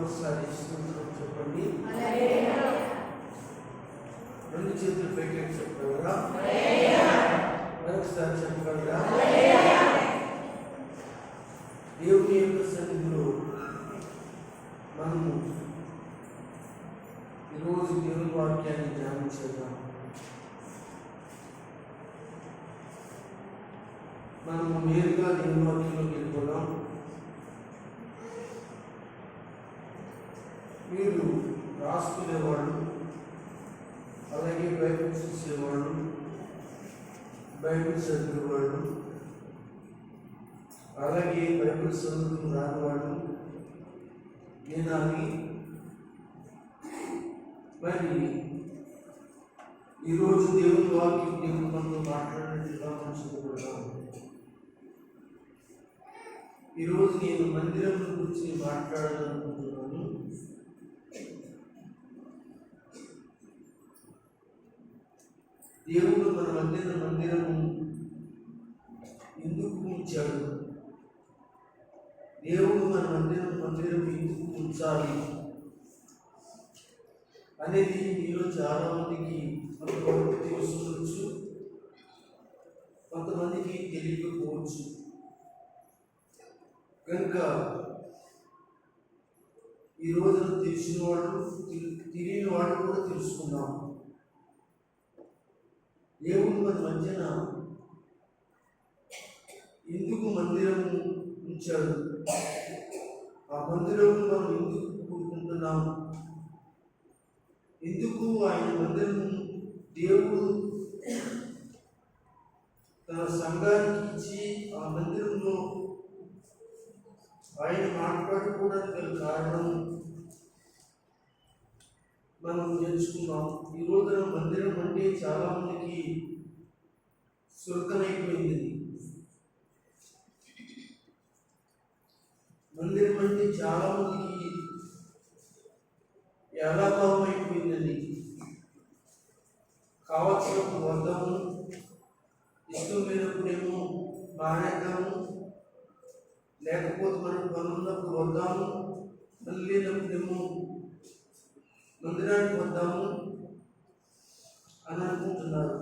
మరొకసారి స్తోత్రం చెప్పండి. రెండు చేతులు పైకి చెప్పగలరా? మరొకసారి చెప్పగలరా? దేవుని యొక్క సన్నిధిలో మనము ఈరోజు దేవుని వాక్యాన్ని ధ్యానం చేద్దాం. మనము నేరుగా దేవుని వాక్యంలోకి వెళ్ళిపోదాం. మీరు రాసుకునేవాళ్ళు, అలాగే బైబిల్ చూసేవాళ్ళు, బైబిల్ చదివేవాళ్ళు, అలాగే బైబిల్ చదువుకుని రానివాళ్ళు వినాలి. మరి ఈరోజు దేవుని వాక్యం దేవుడు మనతో మాట్లాడినట్టుగా మనం చదువుకుంటాం. ఈరోజు నేను మందిరం గురించి మాట్లాడాలనుకుంటున్నాను. దేవుడు మన మందిరము ఎందుకు ఉంచాడు? దేవుడు మన మందిరం ఎందుకు ఉంచాలి అనేది మీలో చాలా మందికి కొంతమందికి తెలుసుకోవచ్చు, కొంతమందికి తెలియకపోవచ్చు. కనుక ఈ రోజున తెలిసిన వాళ్ళు, తెలియని వాళ్ళు కూడా తెలుసుకున్నాం. దేవుడు మన మధ్యన ఎందుకు మందిరం ఉంచాడు? ఆ మందిరం మనం ఎందుకు కూడుకుంటున్నాం? ఎందుకు ఆయన మందిరం దేవుడు తన సంఘానికి ఇచ్చి ఆ మందిరంలో ఆయన మాట్లాడుకోవడానికి గల కారణం మనం తెలుసుకున్నాం. ఈ రోజున మందిరం అంటే చాలా మందికి సురకనైపోయింది. మందిరం అంటే చాలా మందికి ఎలాభావం అయిపోయిందండి. కావలసినప్పుడు వద్దాము, ఇష్టం లేనప్పుడేమో మానేద్దాము, లేకపోతే మనకు పనున్నప్పుడు వద్దాము, పని లేనప్పుడేమో మందిరానికి వద్దాము అని అనుకుంటున్నారు.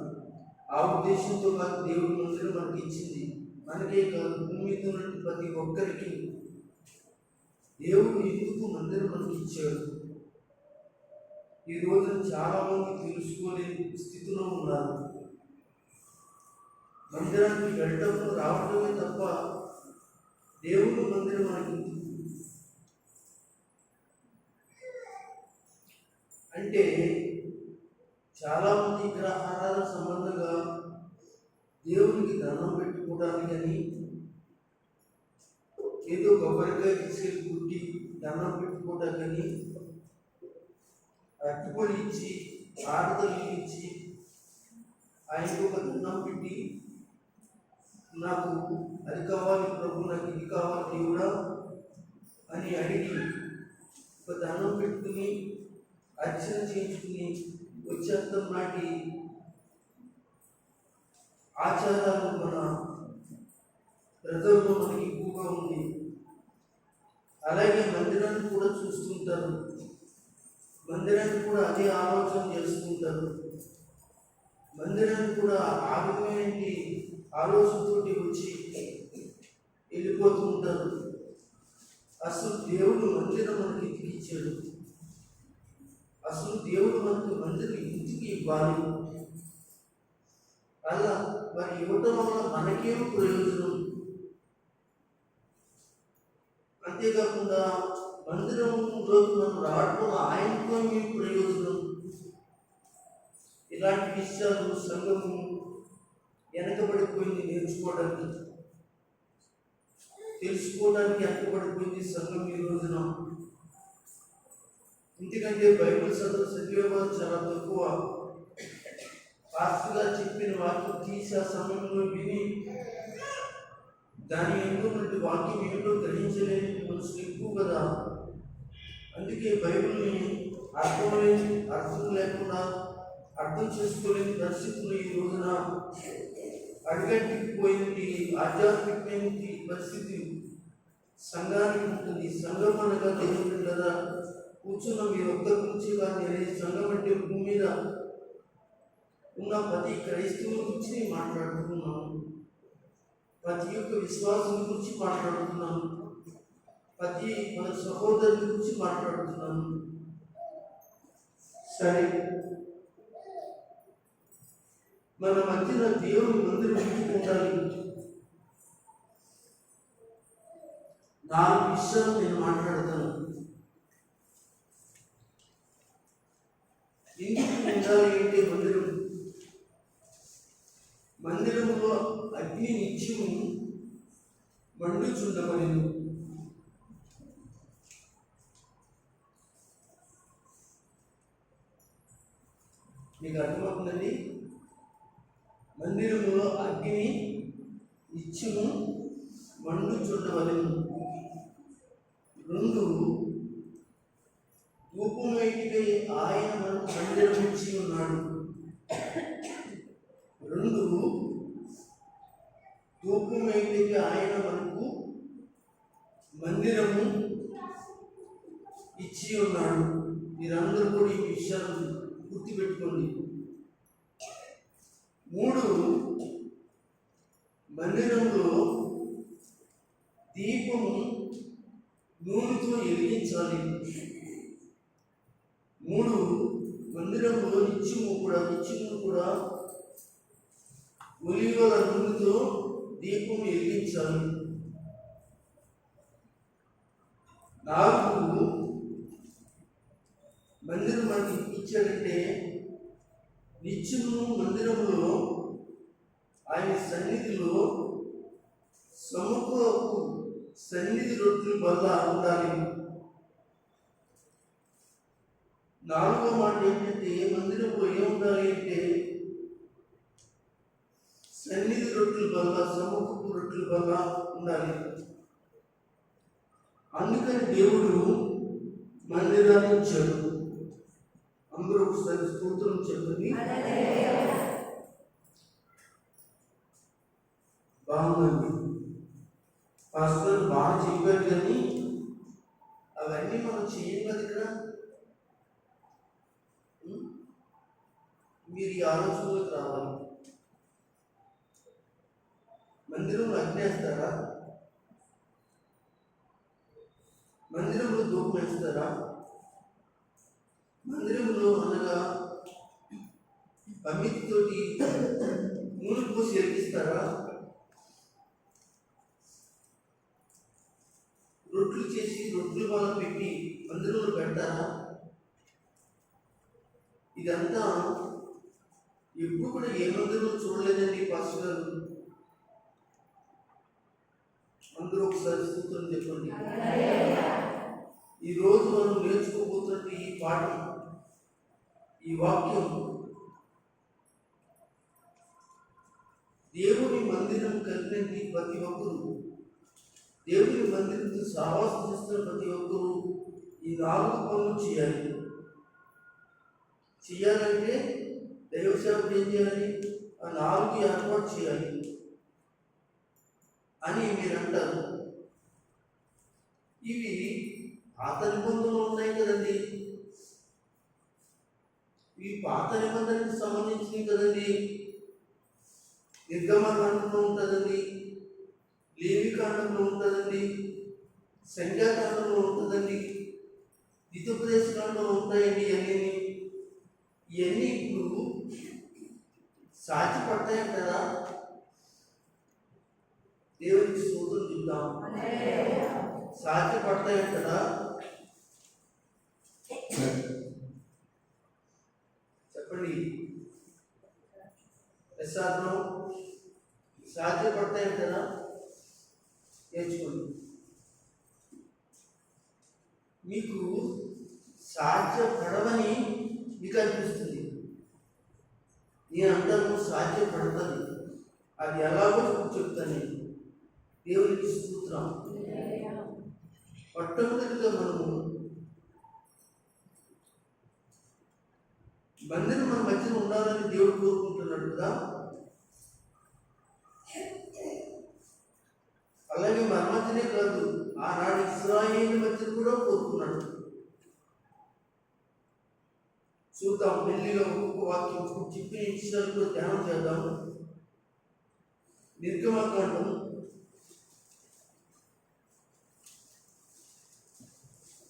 ఆ ఉద్దేశంతో కాదు దేవుడి మందిరం మనకి ఇచ్చింది. మనకే కాదు, భూమి మీద ఉన్న ప్రతి ఒక్కరికి దేవుడు ఎందుకు మందిరం మనకి ఇచ్చాడు? ఈ రోజున చాలా మంది తెలుసుకోలేని స్థితిలో ఉన్నారు. మందిరానికి వెళ్ళటము రావటమే తప్ప దేవుడు మందిరం మనకి అంటే చాలా మంది విగ్రహారాధన సంబంధంగా దేవునికి దండం పెట్టుకోవడానికి అని ఏదో కొబ్బరికాయ తీసుకెళ్ళి కుట్టి దండం పెట్టుకోవడానికని అట్టుపడి ఇచ్చి, ఆడతలు ఇచ్చి, ఆయనకు ఒక దండం పెట్టి, నాకు అది కావాలి ప్రభు, నాకు ఇది కావాలి దేవుడా అని అడిగి ఒక దండం పెట్టుకుని అర్చన చేయించుకుని వచ్చేంతం నాటి ఆచారాలు మన ప్రజల్లో మనకి ఎక్కువగా ఉంది. అలాగే మందిరాన్ని కూడా చూస్తుంటారు, మందిరాన్ని కూడా అదే ఆలోచన చేసుకుంటారు, మందిరాన్ని కూడా ఆ విధమైన ఆలోచనతోటి వచ్చి వెళ్ళిపోతూ ఉంటారు. అసలు దేవుడు మందిరం మనకి ఎందుకు ఇచ్చాడు? అసలు దేవుడు మనకు మందిరం ఎందుకు ఇవ్వాలి? అలా మరి ఇవ్వటం వల్ల మనకేం ప్రయోజనం? అంతేకాకుండా మందిరంలోకి మనం రావడం ఆయనతో ఏం ప్రయోజనం? ఇలాంటి విషయాలు సంఘము వెనకబడిపోయింది. నేర్చుకోవడానికి, తెలుసుకోవడానికి వెనకబడిపోయింది సంఘం ఈ రోజున. ఎందుకంటే బైబిల్ చదివేవారు చాలా తక్కువ. పాస్టర్గా చెప్పిన వాక్యం తీసి ఆ సమయంలో విని దాని ఎందుకు వాక్యం ఏమిటో గ్రహించలేని మనుషులు ఎక్కువ కదా. అందుకే బైబిల్ని అర్థం లేకుండా అర్థం చేసుకోలేని పరిస్థితులు ఈ రోజున అడుగంటికి పోయింది. ఆధ్యాత్మికమైన పరిస్థితి సంఘానికి ఉంటుంది. సంఘం అనగా దేవుడు కదా. కూర్చున్న మీ ఒక్క గురించి కానీ సంఘం అంటే భూమి మీద ఉన్న ప్రతి క్రైస్తవుల గురించి మాట్లాడుతున్నాను. ప్రతి ఒక్క విశ్వాసం గురించి మాట్లాడుతున్నాను. ప్రతి మన సహోదరుల గురించి మాట్లాడుతున్నాను. సరే, మన మధ్యన దేవుని మందిరం ఉండాలి. 4 విషయాలు నేను మాట్లాడతాను. ఎందుకు ఉండాలి అంటే మందిరములో అగ్ని నిత్యము మండుచుండవలెను. మీకు అర్థమవుతుందండి? మందిరములో అగ్ని నిత్యము మండుచుండవలెను. 2, ధూపమేటికై ఆయన మనకు మందిరం ఇచ్చి ఉన్నాడు. 2, ధూపమేటికై ఆయన మనకు మందిరము ఇచ్చి ఉన్నాడు. మీరందరూ కూడా ఈ విషయాలు గుర్తుపెట్టుకోండి. 3, మందిరంలో దీపము నూనెతో వెలిగించాలి. 3, మందిరంలో నిత్యము కూడా ఒలివల నూనెతో దీపం వెలిగించాలి. 4, మందిరం మనకి ఇచ్చాడంటే నిత్యము మందిరంలో ఆయన సన్నిధిలో సమకూరపు సన్నిధి రొట్టెల వల్ల ఉండాలి. 4వ మాట ఏంటంటే మందిరంలో ఏముండాలి అంటే సన్నిధి రొట్టెల వల్ల సమకూరపు రొట్టెల వల్ల ఉండాలి. అందుకని దేవుడు మందిరాన్ని ఇచ్చాడు. అందరూ ఒకసారి స్తోత్రం చెప్పండి. బాగుందండి. పాస్టర్ బాగా చెప్పారు, కానీ అవన్నీ మనం చేయం కదా. ఇక్కడ మీరు ఈ ఆలోచనలోకి రావాలి. మందిరంలో అగ్ని వేస్తారా? మందిరంలో ధూపం వేస్తారా? మందిరంలో అనగా పమ్మితితోటి నూనె పోసి వెలిగిస్తారా? రొట్టెలు చేసి రొట్టెల వల్ల పెట్టి మందిరంలో పెడతారా? ఇదంతా ఎప్పుడు కూడా ఏ మందిరంలో చూడలేదండి పాస్టర్ గారు. అందరూ ఒకసారి స్తోత్రం చెప్పండి. ఈరోజు మనం నేర్చుకోబోతున్న ఈ పాఠం, ఈ వాక్యం దేవుని మందిరం కలిగిన ప్రతి ఒక్కరూ, దేవుని మందిరంతో సహవాసం చేస్తున్న ప్రతి ఒక్కరూ ఈ 4 పనులు చేయాలంటే దైవ సేవకుడు ఏం చేయాలి? ఆ 4 ఏర్పాటు చేయాలి అని మీరు అంటారు. ఇవి పాత నిబంధనలు ఉన్నాయి కదండి. ఇవి పాత నిబంధనకు సంబంధించినవి కదండి. నిర్గమకాండంలో ఉంటుందండి, లేవికాండంలో ఉంటుందండి, సంఖ్యాకాండంలో ఉంటుందండి, ద్వితోపదేశకాండంలో ఉంటాయండి. ఇవన్నీ ఇప్పుడు సాధ్యపడతాయంటారా? దేవునికి స్తోత్రం చెప్తాం. సాధ్యపడతాయంటారా? చెప్పండి. ప్రసాదం సాధ్యపడతాయంటారా? నేర్చుకోండి. మీకు సాధ్యపడవని మీకు అనిపిస్తుంది. నేను అంటాను సాధ్యపడుతుంది. అది ఎలాగో చెప్తాను. దేవునికి స్తోత్రం. మొట్టమొదటిగా మనము మందిరం మన మధ్యన ఉండాలని దేవుడు కోరుకుంటున్నాడు కదా. అలాగే మన మధ్యనే కాదు, ఆనాడు చూద్దాం. మెల్లిగా ఒక్కొక్క వాక్యం చెప్పిన విషయాలు కూడా ధ్యానం చేద్దాం. నిర్గమకాండం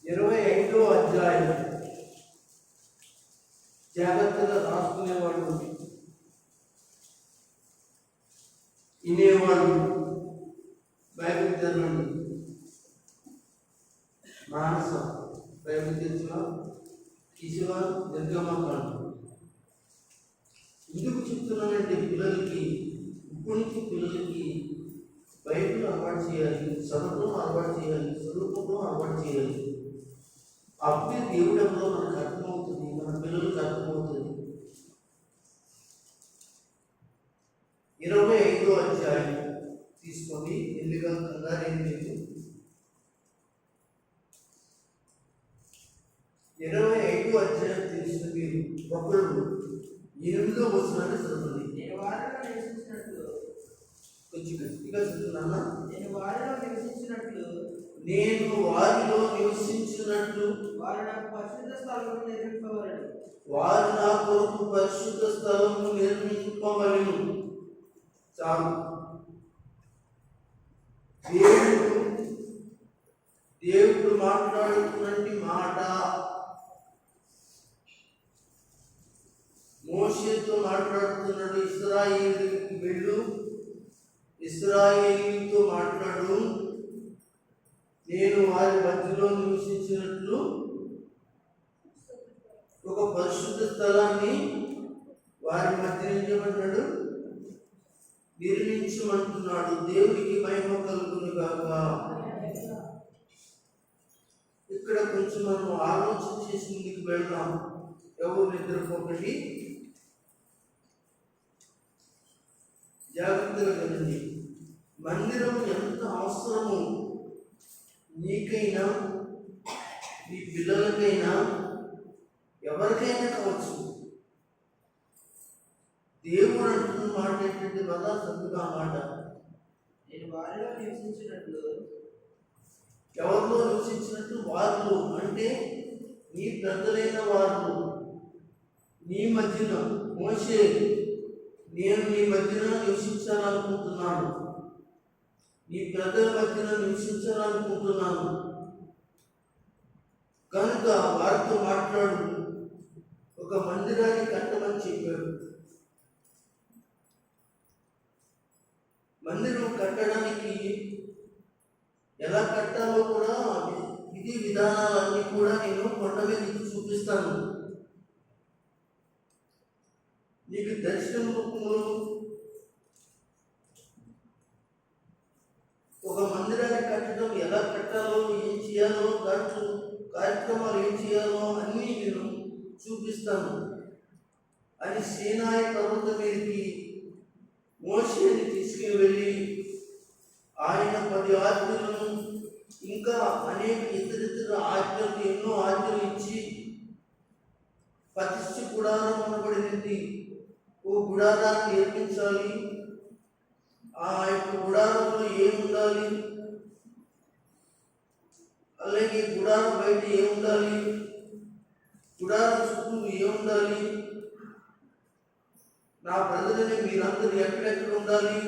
25వ అధ్యాయం. జాగ్రత్తగా రాసుకునేవాడు, వినేవాడు బైబిల్ చదవండి. మానస బైబిల్ తెలుసుగా కిశివ నిర్గమకాండం. ఎందుకు చెప్తున్నానంటే పిల్లలకి ఇప్పటి నుంచి పిల్లలకి బైబిల్ అలవాటు చేయాలి, చదవడం అలవాటు చేయాలి, చదువుకోవడం అలవాటు చేయాలి. అప్పుడే దేవుడు ఎవరో మనకు అర్థమవుతుంది, మన పిల్లలకు అర్థమవుతుంది. 25వ అధ్యాయం తీసుకోండి. ఎందుకు కంగారేం లేదు. 25వ అధ్యాయం తెలిసిన మీరు ఒకళ్ళు 8వ వచనాన్ని చదవండి. నేను వారిలో నివసించినట్లు, కొంచెం గట్టిగా చదువుతున్నా. నేను వారిలో నివసించినట్లు వారు నాకు పరిశుద్ధ స్థలమును నిర్మింపవలెను. వారు నా కొరకు పరిశుద్ధ స్థలమును నిర్మింపవలెను. చాలు. దేవుడు మాట్లాడుతున్నటువంటి మాట మోషేతో మాట్లాడుతున్నాడు. ఇశ్రాయేలుకి వెళ్ళు, ఇశ్రాయేలుతో మాట్లాడు, నేను వారి మధ్యలో నివసించినట్లు ఒక పరిశుద్ధ స్థలాన్ని వారి మధ్య చేయమన్నాడు, నిర్మించమంటున్నాడు. దేవునికి మహిమ కలుగును గాక. ఇక్కడ కొంచెం మనం ఆలోచన చేసి ముందుకు వెళ్దాం. ఎవరు నిద్రపోకండి, జాగ్రత్తగా వినండి. మందిరం ఎంత అవసరమో నీకైనా, నీ పిల్లలకైనా, ఎవరికైనా కావచ్చు. దేవుడు అంటున్న మాట ఏంటంటే బాగా చదువుగా మాట, నేను వారిలో నివసించినట్లు. ఎవరిలో నివసించినట్లు? వారిలో అంటే నీ పెద్దలైన వారిలో, నీ మధ్యన. మోషే, నేను నీ మధ్యన నివసించాలనుకుంటున్నాను, నీ పెద్దల మధ్యన నివసించాలనుకుంటున్నాను కనుక వారితో మాట్లాడు, ఒక మందిరాన్ని కట్టమని చెప్పాడు. మందిరం కట్టడానికి ఎలా కట్టాలో కూడా విధి విధానాలన్నీ కూడా నేను కొండ మీద చూపిస్తాను. నీకు దర్శనం రూపంలో ఒక మందిరాన్ని కట్టడం ఎలా కట్టాలో, ఏం చేయాలో, దాంట్లో కార్యక్రమాలు ఏం చేయాలో అన్నీ నేను చూపిస్తాను అని సీనాయి పర్వతం మీదకి మోషేని తీసుకుని వెళ్ళి ఆయన 10 ఆజ్ఞలను ఇంకా అనేక ఇతరితర ఆజ్ఞలు, ఎన్నో ఆజ్ఞలు ఇచ్చి ప్రతిష్ఠ గుడారం అనబడినది ఓ గుడారాన్ని నిర్మించాలి. ఆ యొక్క గుడారంలో ఏముండాలి, అలాగే గుడారం బయట ఏముండాలి, గుడారం చుట్టూ ఏముండాలి, నా ప్రజలని మీరందరూ ఎక్కడెక్కడ ఉండాలి,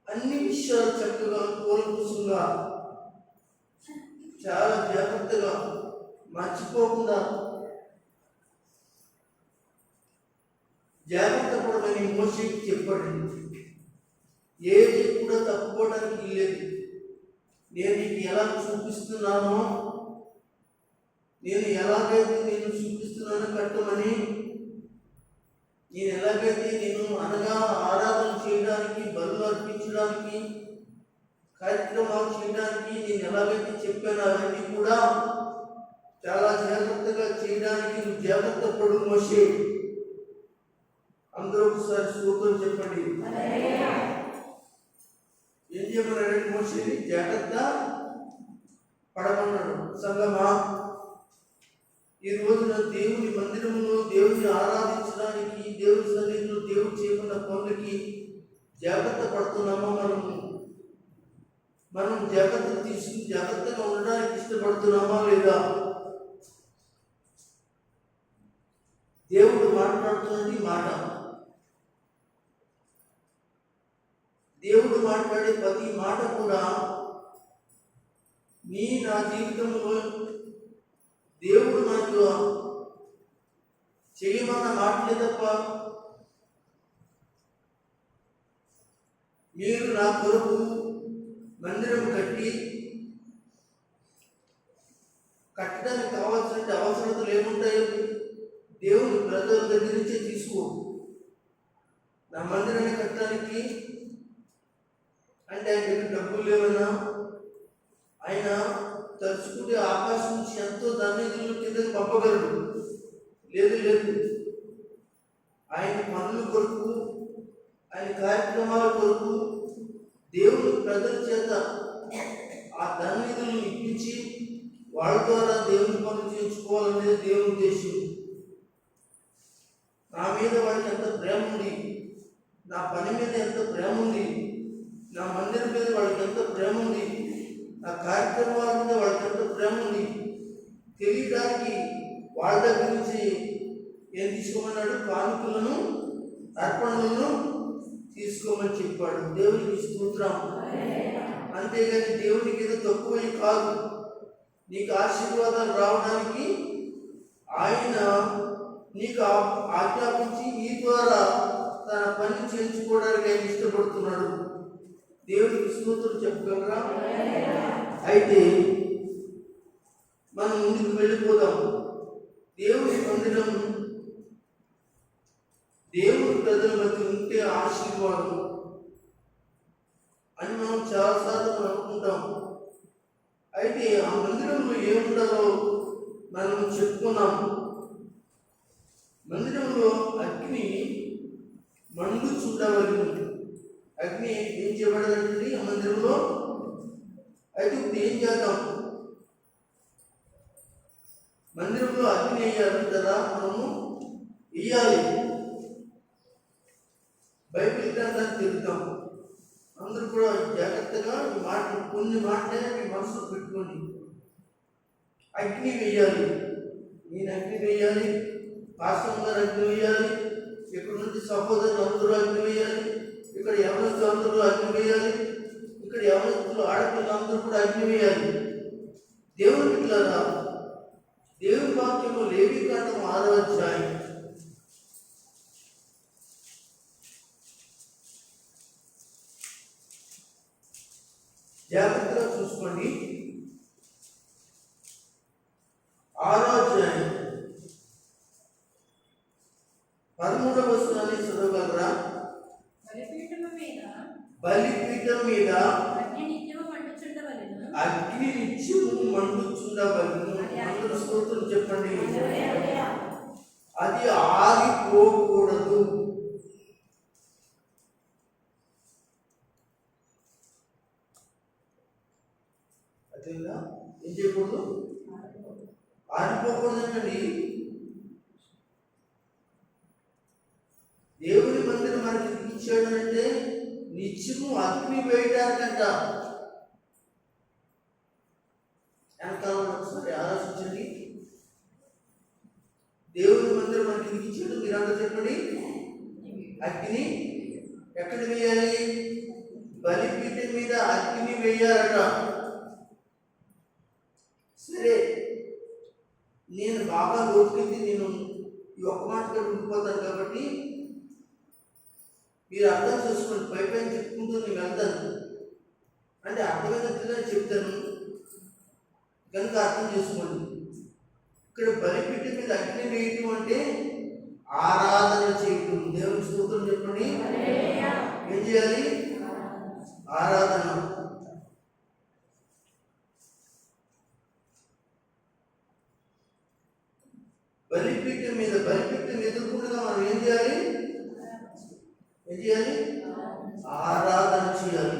అన్ని విషయాలు చక్కగా కూలంకుషంగా చాలా జాగ్రత్తగా మర్చిపోకుండా జాగ్రత్త పడమని మోషేకి చెప్పాడు. ఏది కూడా తప్పుకోవడానికి లేదు. నేను నీకు ఎలా చూపిస్తున్నానో, నేను ఎలాగైతే నేను చూపిస్తున్నానో కట్టమని, నేను ఎలాగైతే నేను అనగా ఆరాధన చేయడానికి, బలులు అర్పించడానికి, కార్యక్రమాలు చేయడానికి నేను ఎలాగైతే చెప్పానో అవన్నీ కూడా చాలా జాగ్రత్తగా చేయడానికి నువ్వు జాగ్రత్త పడు మోషే. అందరూ ఒకసారి స్తోత్రం చెప్పండి. ఏం చెప్పాడు మోషేని? జాగ్రత్త పడమన్నాడు. సంగమా, ఈ రోజున దేవుని మందిరంలో దేవుని ఆరాధించడానికి, దేవుని సన్నిధిలో దేవుడు చేయకున్న పనులకి జాగ్రత్త పడుతున్నామా? మనం జాగ్రత్త తీసుకుని జాగ్రత్తగా ఉండడానికి ఇష్టపడుతున్నామా లేదా? దేవుడు మాట్లాడుతున్నది మాట. దేవుడు మాట్లాడే ప్రతి మాట కూడా నా జీవితంలో దేవుడు మనకు చేయమన్న మాటలే తప్ప, మీరు నా కొరకు మందిరం కట్టడానికి కావాల్సిన అవసరతలు ఏముంటాయో దేవుని ప్రజల దగ్గర నుంచే తీసుకో. నా మందిరాన్ని కట్టడానికి అంటే ఆయన దగ్గర డబ్బులు లేవన్నా, ఆయన తలుచుకుంటే ఆకాశం నుంచి ఎంతో ధన్యతలు కిందకి పంపగలడు. లేదు, ఆయన పనుల కొరకు, ఆయన కార్యక్రమాల కొరకు దేవుని ప్రజల చేత ఆ ధన్యతలను ఇప్పించి వాళ్ళ ద్వారా దేవుని పనులు చేయించుకోవాలనేది దేవుని ఉద్దేశం. నా మీద వాడికి ఎంత ప్రేమ ఉంది, నా పని మీద ఎంత ప్రేమ ఉంది, నా మందిరం మీద వాళ్ళకి ఎంత ప్రేమ ఉంది, నా కార్యక్రమాల మీద వాళ్ళకి ఎంత ప్రేమ ఉంది తెలియడానికి వాళ్ళ దగ్గర నుంచి ఏం తీసుకోమన్నాడు? కానుకలను, అర్పణలను తీసుకోమని చెప్పాడు. దేవునికి స్తోత్రం. అంతేగాని దేవునికి ఏదో తక్కువ కాదు. నీకు ఆశీర్వాదాలు రావడానికి ఆయన నీకు ఆజ్ఞాపించి నీ ద్వారా తన పని చేయించుకోవడానికి ఆయన ఇష్టపడుతున్నాడు. దేవునికి స్తోత్రం చెప్పగలరా? అయితే మనం ముందుకు వెళ్ళిపోదాం. దేవుని మందిరం దేవుని ప్రజల మధ్య ఉంటే ఆశీర్వాదం అని మనం చాలాసార్లు అనుకుంటాం. అయితే ఆ మందిరంలో ఏముండాలో మనం చెప్పుకున్నాం. మందిరంలో అగ్ని మండుచుండవలెను. అగ్ని ఏం చేయబడదండి ఆ మందిరంలో? అయితే ఇప్పుడు ఏం చేద్దాం? మందిరంలో అగ్ని వేయాలి కదా, మనము వేయాలి. బైబిల్ గ్రంథాన్ని తిరుగుతాం. అందరూ కూడా జాగ్రత్తగా ఈ మాటలు, కొన్ని మాటలే మీ మనసులో పెట్టుకోండి. అగ్ని వేయాలి. నేను అగ్ని వేయాలి, పాస్టర్ గారు అగ్ని వేయాలి, ఇక్కడ నుంచి సహోదరులు అందరూ అగ్ని వేయాలి, ఇక్కడ యవనస్తులు అందరూ అగ్ని వేయాలి, ఇక్కడ యవనస్తులు ఆడపిల్లలు అందరూ కూడా అగ్ని వేయాలి. దేవుని బిడ్డలారా, దేవుని వాక్యము లేవీకాండం 6వ అధ్యాయం జాగ్రత్తగా చూసుకోండి. 6వ అధ్యాయం 13వ వచనాన్ని చదవగలరా? బలిపీఠం మీద అగ్ని నిత్యము మండుచుండవలెను. అందరూ స్తోత్రం చెప్పండి. అది ఆగిపోకూడదు. అదేలా ఏం చేయకూడదు? ఆగిపోకూడదండి. దేవుని మందిరం మనకి ఇచ్చాడు అంటే నిత్యము అగ్ని వేయడానికంట. ఎంతకాలం ఒకసారి ఆలోచించండి. దేవుని మందిరం మనకి ఇచ్చాడు, మీరంతా చెప్పండి. అగ్ని ఎక్కడ వేయాలి? బలిపీఠం మీద అగ్ని వేయాలట. సరే, నేను బాగా లోతుకెళ్ళి నేను ఈ ఒక్క మాటగా ఉండిపోతాను కాబట్టి మీరు అర్థం చేసుకోండి. పైపైన చెప్పుకుంటూ నేను వెళ్తాను అంటే అర్థమైనట్టుగానే చెప్తాను కనుక అర్థం చేసుకోండి. ఇక్కడ బలిపీఠం మీద అగ్ని వేయటం అంటే ఆరాధన చేయటం. దేవుని స్తోత్రం చెప్పండి. ఏం చేయాలి? ఆరాధన. బలిపీఠం మీద, బలిపీఠం ఎదుర్కొండగా మనం ఏం చేయాలి? ఆరాధన చేయాలి.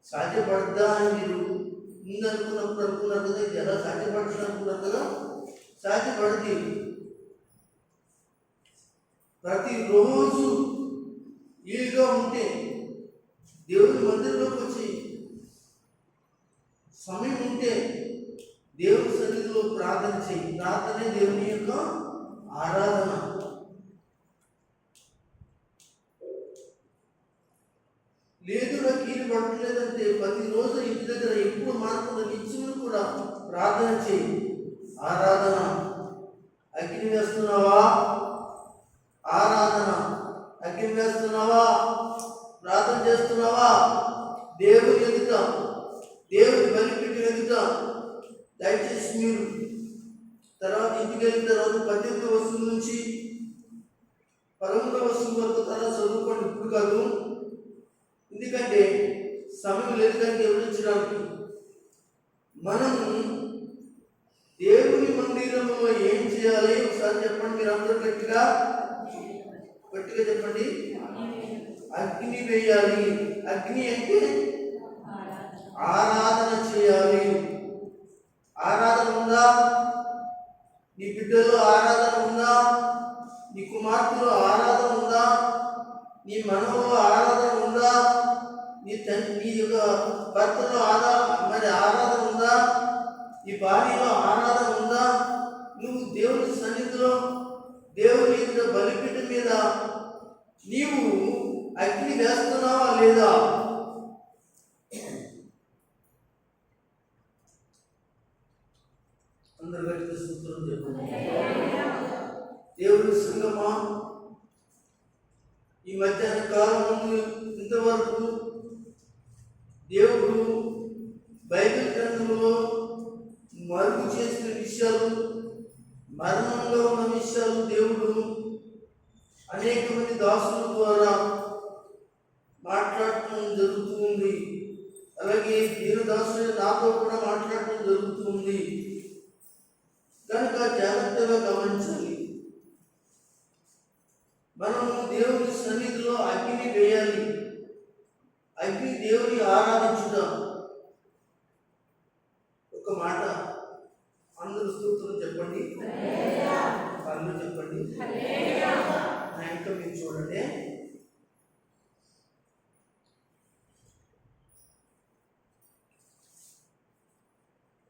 సాధ్యపడద్దా అని మీరు ముందు అనుకున్నారు కదా, ఇది ఎలా సాధ్యపడుతుంది అనుకున్నారు కదా. సాధ్యపడది. ప్రతిరోజు ఈగా ఉంటే దేవుని మందిరంలోకి వచ్చి సమయం ఉంటే దేవుని సన్నిధిలో ప్రార్థన చేయి. ప్రార్థనే దేవుని యొక్క ఆరాధన. లేదు నాకు ఈయన పట్టలేదంటే 10 రోజులు ఇంటి దగ్గర ఎప్పుడు మానకుండా నిత్యము కూడా ప్రార్థన చేయి. ఆరాధన. అగ్ని వేస్తున్నావా? ఆరాధన. అగ్ని వేస్తున్నావా? ప్రార్థన చేస్తున్నావా? దేవుని ఎదుట, దేవుని బలిపీఠం ఎదుట దయచేసి మీరు తర్వాత ఇంటికి వెళ్ళిన తర్వాత 18వ వస్తువు నుంచి 11వ వస్తువు వరకు తర్వాత చదువుకోండి, ఇప్పుడు కాదు. ఎందుకంటే సమయం లేదు కానీ వివరించడానికి. మనం దేవుని మందిరంలో ఏం చేయాలి ఒకసారి చెప్పండి. మీరు అందరూ గట్టిగా చెప్పండి. అగ్ని వేయాలి. అగ్ని అంటే ఆరాధన చేయాలి. ఆరాధన ఉందా? నీ బిడ్డలో ఆరాధన ఉందా? నీ కుమార్తెలో ఆరాధన ఉందా? నీ మనలో ఆరాధన ఉందా? నీ యొక్క భర్తలో ఆరాధన ఉందా? నీ భార్యలో ఆరాధన ఉందా? నువ్వు దేవుని సన్నిధిలో, దేవుని యొక్క బలిపీఠం మీద నీవు అగ్ని వేస్తున్నావా లేదా? అందరు గట్టిగా స్తోత్రం చెప్పండి. దేవుని సంగమా, ఈ మధ్యాహ్న కాలం ముందు ఇంతవరకు దేవుడు బైబిల్ గ్రంథంలో మరుగు చేసిన విషయాలు, మరణంలో ఉన్న విషయాలు దేవుడు అనేక మంది దాసుల ద్వారా మాట్లాడటం జరుగుతూ ఉంది. అలాగే దీనదాసుడు నాతో కూడా మాట్లాడటం జరుగుతూ ఉంది. కనుక జాగ్రత్తగా గమనించాలి. మనము దేవుని సన్నిధిలో అగ్ని వేయాలి. అగ్ని దేవుని ఆరాధించుట. ఒక మాట అందరూ స్తోత్రం చెప్పండి. అందరూ చెప్పండి. నా ఇంకా మీరు చూడండి.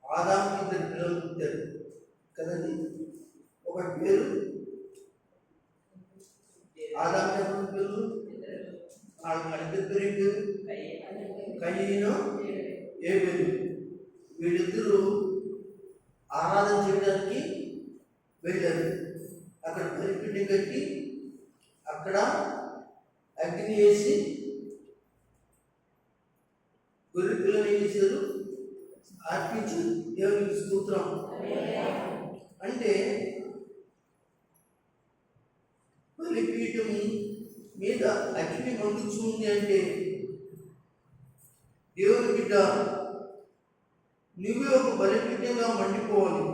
ఆదాముకి 2 పిల్లలు పుట్టారు కదండి. ఒకటి పేరు ఆదాము ఎవరి పేరు? ఇద్దరు పేరు కయీను, ఏబేలు. వీళ్ళిద్దరూ ఆరాధన చేయడానికి వెళ్ళారు. అక్కడ బలిపీఠం కట్టి అక్కడ అగ్ని వేసి గొర్రె పిల్లని ఏం చేశారు? అర్పించి దేవునికి స్తోత్రం. అంటే బలిపీఠం మీద అగ్ని మండుతుంది అంటే దేవుని బిడ్డ నువ్వే ఒక బలిపీఠంగా మండిపోవాలి.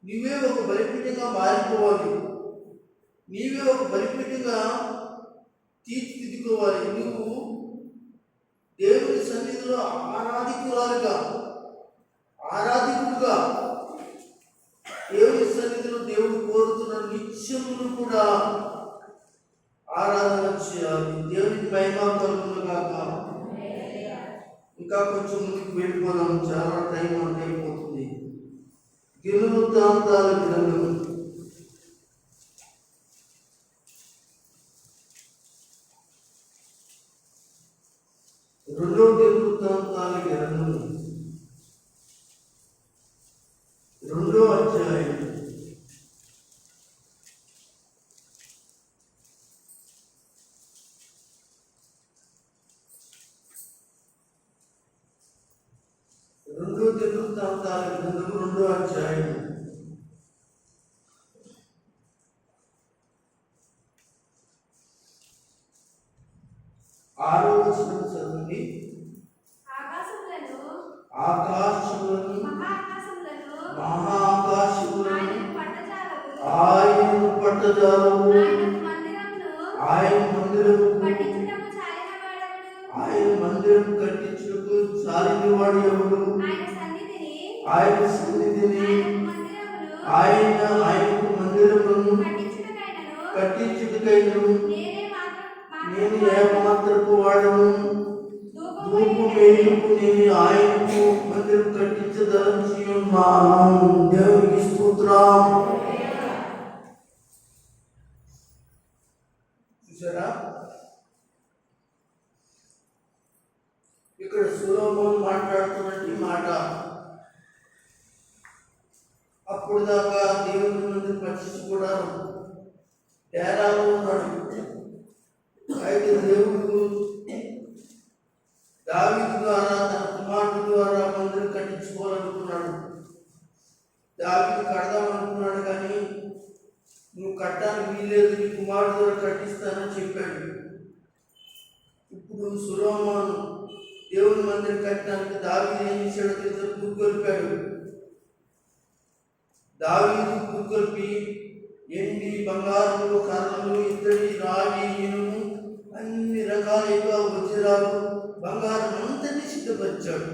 నువ్వే ఒక బలిపీఠంగా మారిపోవాలి. నీవే ఒక బలిపీఠంగా తీర్చిదిద్దుకోవాలి. నువ్వు దేవుని సన్నిధిలో ఆరాధికుడుగా దేవుని సన్నిధిలో దేవుడు కోరుతున్న నిత్యమును కూడా ఆరాధన చేయాలి. దేవునికి మహిమ కలుగును గాక. ఇంకా కొంచెం ముందుకు వెళ్ళిపోదాం, చాలా టైం అంత అయిపోతుంది. దినవృత్తాంతాల గ్రంథం 2వ దినవృత్తాంతాల గ్రంథం 2వ అధ్యాయం 2వ దినవృత్తాంతాల గ్రంథం 2వ అధ్యాయం 6వ వచనం చదవండి. ఆకాశములను మహాకాశములను ఆయనను పట్టజాలవు. ఆయన మందిరం కట్టించుటకు చాలినవాడు ఎవడు? ఆయన సన్నిధిని ఆయనకు మందిరమును కట్టించుటకైనను నేను ఏమాత్రపు వాడను. ధూపు మేలుకు నేను ఆయనకు మందిరం కట్టించదలచి ఉన్నాను. దేవునికి స్తోత్రం. చూసారా? దేవుని మందిరం పట్టించుకోవడం తేడాలో ఉన్నాడు. అయితే దేవుడు దావీదు ద్వారా తన కుమారుడు ద్వారా మందిరం కట్టించుకోవాలనుకున్నాడు. దావీదు కడదామనుకున్నాడు, కానీ నువ్వు కట్టడానికి వీల్లేదు, నీ కుమారుడు ద్వారా కట్టిస్తానని చెప్పాడు. ఇప్పుడు సొలొమోను దేవుని మందిరం కట్టడానికి దావీదు ఏం చేశాడో తెలుసా? పురుగొల్పాడు. దావీదు పురుగొల్పి ఎండి, బంగారు, కర్రలు, ఇత్తడి, రాగి, ఇనుము, అన్ని రకాలుగా వజ్రాలు, బంగారం అంతటి సిద్ధపరిచాడు.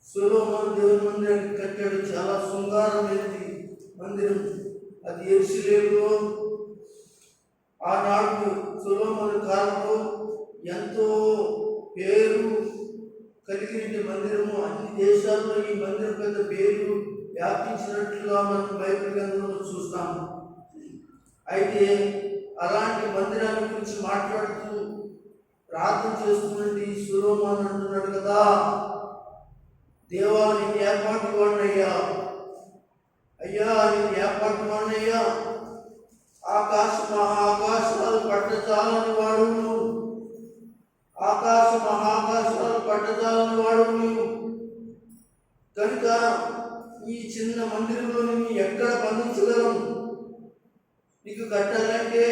సొలొమోను దేవుని మందిరాన్ని కట్టాడు. చాలా శృంగారమైనది మందిరం. అది యెరూషలేములో ఆనాడు సొలొమోను కాలంలో ఎంతో పేరు కలిగిన మందిరము. అన్ని దేశాల్లో ఈ మందిరం పెద్ద పేరు వ్యాపించినట్లుగా మనం బైబిల్ గ్రంథంలో చూస్తాము. అయితే అలాంటి మందిరాన్ని గురించి మాట్లాడుతూ ప్రార్థన చేస్తున్నట్టు సొలొమోను అంటున్నాడు కదా, దేవా నేను ఏర్పాటు వాడినయ్యా, అయ్యా నేను ఏర్పాటు వాడినయ్యా, మహాకాశాలు పట్టచాలని వాడు నువ్వు, మహాకాశాలు పట్టచాలని వాడు నువ్వు. కనుక ఈ చిన్న మందిరంలో నిన్ను ఎక్కడ బంధించగలం? నీకు కట్టాలంటే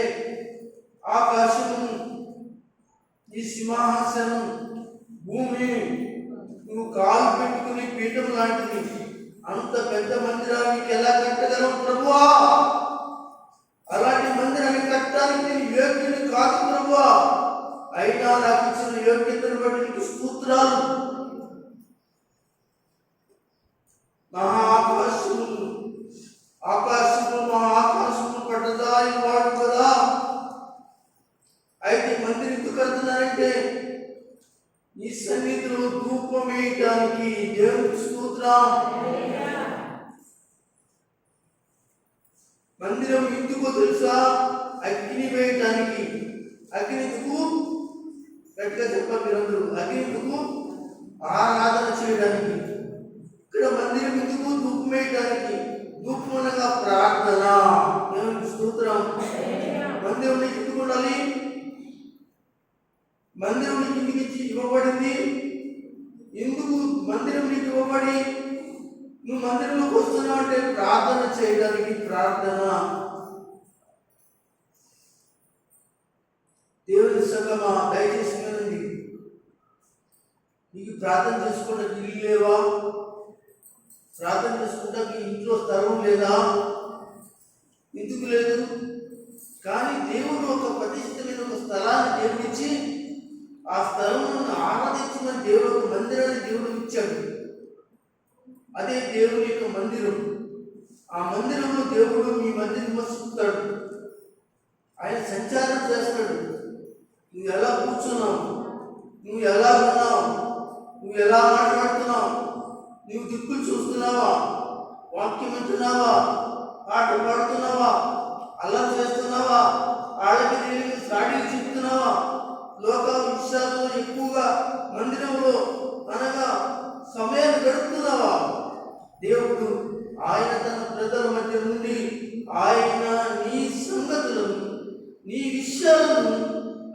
ఆకాశము, ఈ సింహాసనం, భూమి నువ్వు కాలు పెట్టుకుని పీఠం లాంటిది. అంత పెద్ద మందిరానికి ఎలా కట్టగలం ప్రభువా? అలాంటి మందిరాన్ని కట్టడానికి నేను యోగ్యుని కాదు ప్రభువా. అయినా నాకు ఇచ్చిన యోగ్యతను బట్టి నీకు స్తోత్రాలు. ఆకాశము పట్టదారి వాడు కదా. అయితే మందిరం ఎందుకు కడుతున్నారంటే ఈ సన్నిధిలో ధూపం వేయటానికి. దేవునికి స్తోత్రం. మందిరం ఎందుకో తెలుసా? అగ్ని వేయటానికి. అగ్ని ఎందుకు? గట్టిగా చెప్పాలి మీరందరూ. అగ్ని ఎందుకు? ఆరాధన చేయడానికి. ఇక్కడ మందిరం ఎందుకు? ధూపం వేయటానికి. ధూపం అనగా ప్రార్థన. దేవునికి స్తోత్రం. మందిరం నీకు ఎందుకు ఉండాలి? మందిరం నీకు ఎందుకు ఇవ్వబడింది? ఎందుకు మందిరం నీకు ఇవ్వబడి నువ్వు మందిరంలోకి వస్తున్నావు అంటే ప్రార్థన చేయడానికి. ప్రార్థన. దేవుని సంగమా, దయచేసి వినండి. నీకు ప్రార్థన చేసుకోవడానికి ఇల్లు లేవా? ప్రార్థన చేసుకుంటానికి ఇంట్లో స్థలం లేదా? ఎందుకు లేదు? కానీ దేవుడు ఒక ప్రతిష్ఠితమైన ఒక స్థలాన్ని దేవుడిచ్చి ఆ స్థలమును ఆరాధించమని దేవుడు ఒక మందిరాన్ని దేవుడు ఇచ్చాడు. అదే దేవుని యొక్క మందిరం. ఆ మందిరంలో దేవుడు మీ మందిరం వస్తుంటాడు. ఆయన సంచారం చేస్తాడు. నువ్వు ఎలా కూర్చున్నావు, నువ్వు ఎలా ఉన్నావు, నువ్వు ఎలా మాట్లాడుతున్నావు, నువ్వు దిక్కులు చూస్తున్నావా, వాక్యం వింటున్నావా, పాట పాడుతున్నావా, అల్లం చేస్తున్నావా, ఆడకి సాడీలు చెప్తున్నావా, లోక విషయాల్లో ఎక్కువగా మందిరంలో అనగా సమయాన్ని గడుపుతున్నావా? దేవుడు ఆయన తన ప్రజల మధ్య నుండి ఆయన నీ సంగతులను, నీ విషయాలను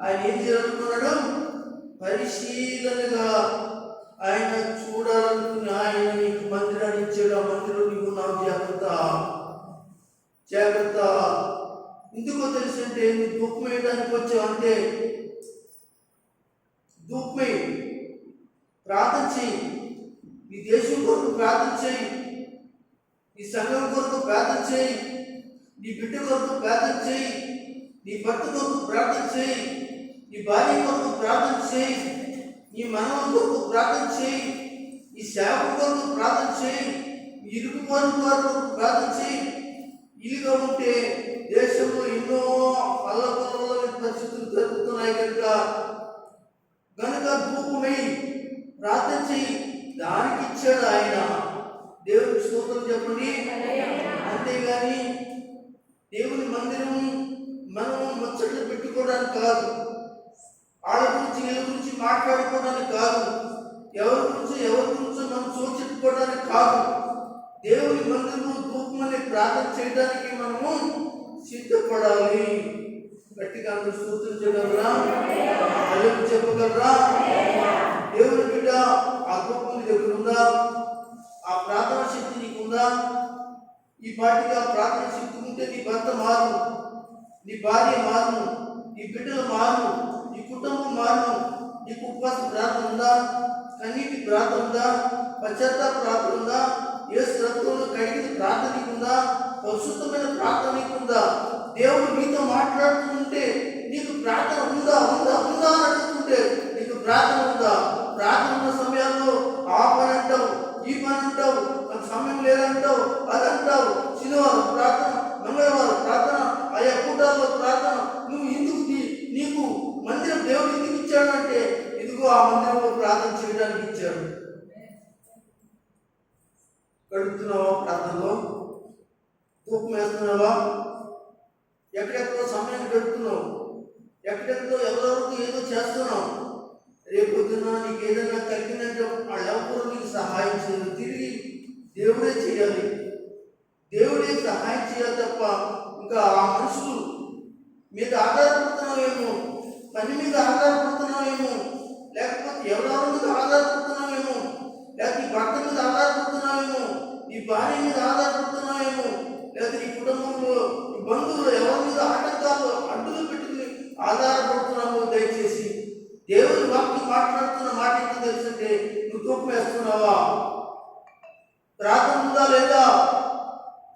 ఆయన ఏం చేయాలనుకున్నాడు? పరిశీలనగా ఆయన చూడాలనుకుని ఆయన నీకు మందిరాన్ని ఇచ్చాడు. ఆ మందిరం నీకు నాకు జాగ్రత్త. ఎందుకో తెలుసంటే నువ్వు ధూపం వేయడానికి వచ్చావు అంటే ధూపమే. ప్రార్థన చేయి. నీ దేశం కొరకు ప్రార్థన చేయి. నీ సంఘం కొరకు ప్రార్థన చేయి. నీ బిడ్డ కొరకు ప్రార్థన చేయి. నీ భర్త కొరకు ప్రార్థన చేయి. నీ భార్య కొరకు ప్రార్థన చేయి. నీ మనవ కొరకు ప్రార్థన చేయి. ఈ సేవకు కొరకు ప్రార్థన చేయి. ఇరుగు కొరకు ప్రార్థన చేయి. ఇల్లుగా ఉంటే దేశంలో ఎన్నో అల్లకల్లమైన పరిస్థితులు జరుగుతున్నాయి. కనుక ధూపమై ప్రార్థన చేయి. దానికి ఇచ్చాడు ఆయన. దేవునికి స్తోత్రం చెప్పండి. అంతేగాని దేవుని మందిరం మనం ముచ్చట్లు పెట్టుకోవడానికి కాదు, వాళ్ళ గురించి వీళ్ళ గురించి మాట్లాడుకోవడానికి కాదు, ఎవరి గురించో మనం చెప్పుకోవడానికి కాదు. దేవుని మందిరంలో ధూపమని ప్రార్థన చేయడానికి మనము సిద్ధపడాలి. గట్టిగా అందరూ స్తుతించగలరా? హల్లెలూయా చెప్పగలరా? దేవుని బిడ్డ, ఆ ధూపం నీ దగ్గర ఉందా? ఆ ప్రార్థన శక్తి నీకుందా? ఈ పాటిగా ప్రార్థన శక్తి ఉంటే నీ భర్త మారు, నీ భార్య మారు, నీ బిడ్డలు మారు, నీ కుటుంబం మారు. నీకు ఉపవాస ప్రార్థన ఉందా? కన్నీటి ప్రార్థన ఉందా? పశ్చాత్తాప ప్రార్థన ఉందా? యేసు రక్తంలో కడిగిన ప్రార్థన నీకుందా? పరిశుద్ధమైన ప్రార్థన నీకుందా? దేవుడు మీతో మాట్లాడుతుంటే నీకు ప్రార్థన ఉందా ఉందా ఉందా అని అడుగుతుంటే నీకు ప్రార్థన ఉందా? ప్రార్థన ఉన్న సమయాల్లో ఆ పని అంటావు, ఈ పని అంటావు, నాకు సమయం లేదంటావు, అదంటావు. శనివారం ప్రార్థన, మంగళవారం ప్రార్థన, ఆయా కూటాల్లో ప్రార్థన. నువ్వు ఎందుకు నీకు మందిరం దేవుడు ఎందుకు ఇచ్చాడు అంటే ఇదిగో ఆ మందిరంలో ప్రార్థన చేయడానికి ఇచ్చాడు. గడుపుతున్నావా ప్రార్థనలో? ధూపం వేస్తున్నావా? ఎక్కడెక్కడో సమయం గడుపుతున్నావు, ఎక్కడెక్కడో ఎవరెవరికి ఏదో చేస్తున్నావు. రేపొద్దున నీకు ఏదైనా కలిగినట్టు వాళ్ళెవరు నీకు సహాయం చేయరు, తిరిగి దేవుడే చేయాలి. దేవుడే సహాయం చేయాలి తప్ప ఇంకా ఆ మనుషులు మీద ఆధారపడుతున్నావేమో, పని మీద ఆధారపడుతున్నావేమో, లేకపోతే ఎవరెవరి మీద ఆధారపడుతున్నావేమో, లేకపోతే నీ భర్త మీద ఆధారపడుతున్నావేమో, నీ భార్య మీద ఆధారపడుతున్నావేమో, లేకపోతే నీ కుటుంబంలో నీ బంధువులు ఎవరి మీద ఆటంకాలు అడ్డులు పెట్టుకుని ఆధారపడుతున్నామో. దయచేసి దేవుని వాక్యం మాట్లాడుతున్న మాట ఏంటో తెలుసంటే నువ్వు ధూపం వేస్తున్నావా? ప్రార్థన ఉందా లేదా?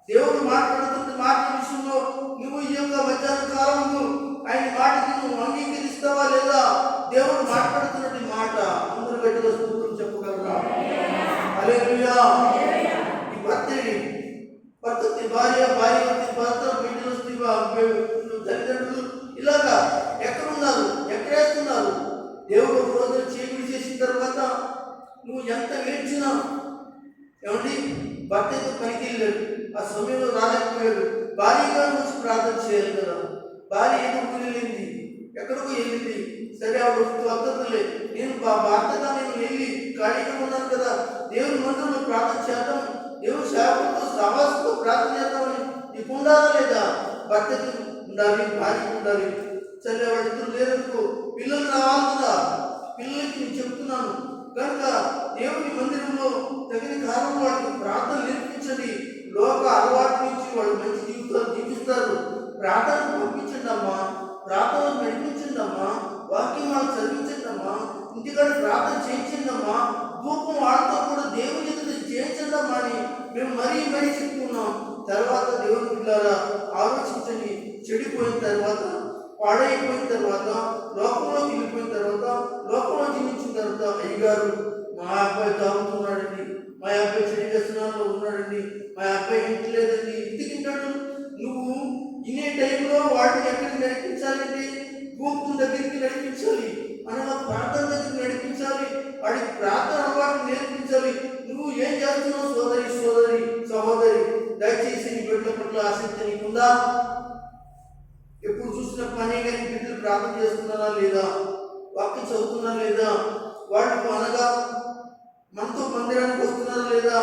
దేవుడు మాట్లాడుతున్న మాట విషయంలో నువ్వు ఈ యొక్క మధ్యాహ్న కాలంలో ఆయన మాటకి నువ్వు అంగీకరిస్తావా లేదా? దేవుడు మాట్లాడుతున్నటువంటి మాట అందరూ గట్టిగా స్తోత్రం చెప్పగలరా? హల్లెలూయా. ఈ భర్త భార్య, భార్య భర్త, బిడ్డలు తల్లిదండ్రులు ఇలాగా ఎక్కడున్నారు, ఎక్కడేస్తున్నారు? దేవుడు ఒక రోజు చీకటి చేసిన తర్వాత నువ్వు ఎంత ఏడ్చినా, ఏమండి భర్త అయితే పనికి వెళ్ళాడు, ఆ సమయంలో రాలేకపోయాడు, భార్యగా వచ్చి ప్రార్థన చేయాలి కదా. భార్య ఏదో వెళ్ళింది, ఎక్కడికో వెళ్ళింది, సరే ఆవిడ వద్దలే, నేను భర్తగా నేను వెళ్ళి ఖాళీగా ఉన్నాను కదా, దేవుని మందిరంలో ప్రార్థన చేద్దాం, దేవుని సేవకులతో సహవాసంతో ప్రార్థన చేద్దామని నీకు ఉండాలా లేదా? భర్తకి ఉండాలి, భార్యకి ఉండాలి. సరే వాళ్ళిద్దరు లేరనుకో, పిల్లలు రావాలి కదా. పిల్లలకి నేను చెప్తున్నాను కనుక దేవుని మందిరంలో తగిన కారణం వాళ్ళకి ప్రార్థన నేర్పించండి. లోక అలవాటు నుంచి వాళ్ళు మంచి జీవితాలు జీవిస్తారు. ప్రార్థన పంపించండి అమ్మా, ప్రార్థన నడిపించండి అమ్మా, వాక్యం వాళ్ళకి చదివించండి అమ్మా, ఇంటికాడ ప్రార్థన చేయించండి అమ్మా, ధూపం వాళ్ళతో కూడా దేవుని ఎదుట చేయించండి అమ్మా అని మేము మరీ చెప్పుకున్నాం. తర్వాత దేవుని బిడ్డలారా ఆలోచించండి. చెడిపోయిన తర్వాత, పాడైపోయిన తర్వాత, లోకంలోకి వెళ్ళిపోయిన తర్వాత, లోకంలో జీవించిన తర్వాత, అయ్యగారు మా అబ్బాయి తాగుతున్నాడండి, మా అబ్బాయి చెడు వ్యసనాల్లో ఉన్నాడండి, మా అబ్బాయి ఇంట్లేదండి, ఇంటికింటాడు. నువ్వు ఇనే టైంలో వాటిని ఎక్కడికి నడిపించాలండి? ధూపం దగ్గరికి నడిపించాలి, అనగా ప్రార్థన దగ్గరికి నడిపించాలి, వాడికి ప్రార్థన అలవాటు నేర్పించాలి. నువ్వు ఏం చేస్తున్నావు సహోదరి? దయచేసి నీ బిడ్డల పట్ల ఆసక్తి నీకుందా? ఎప్పుడు చూసిన పని కానీ బిడ్డలు ప్రార్థన చేస్తున్నారా లేదా? వాక్యం చదువుతున్నారా లేదా? వాళ్ళు అనగా మనతో మందిరానికి వస్తున్నారా లేదా?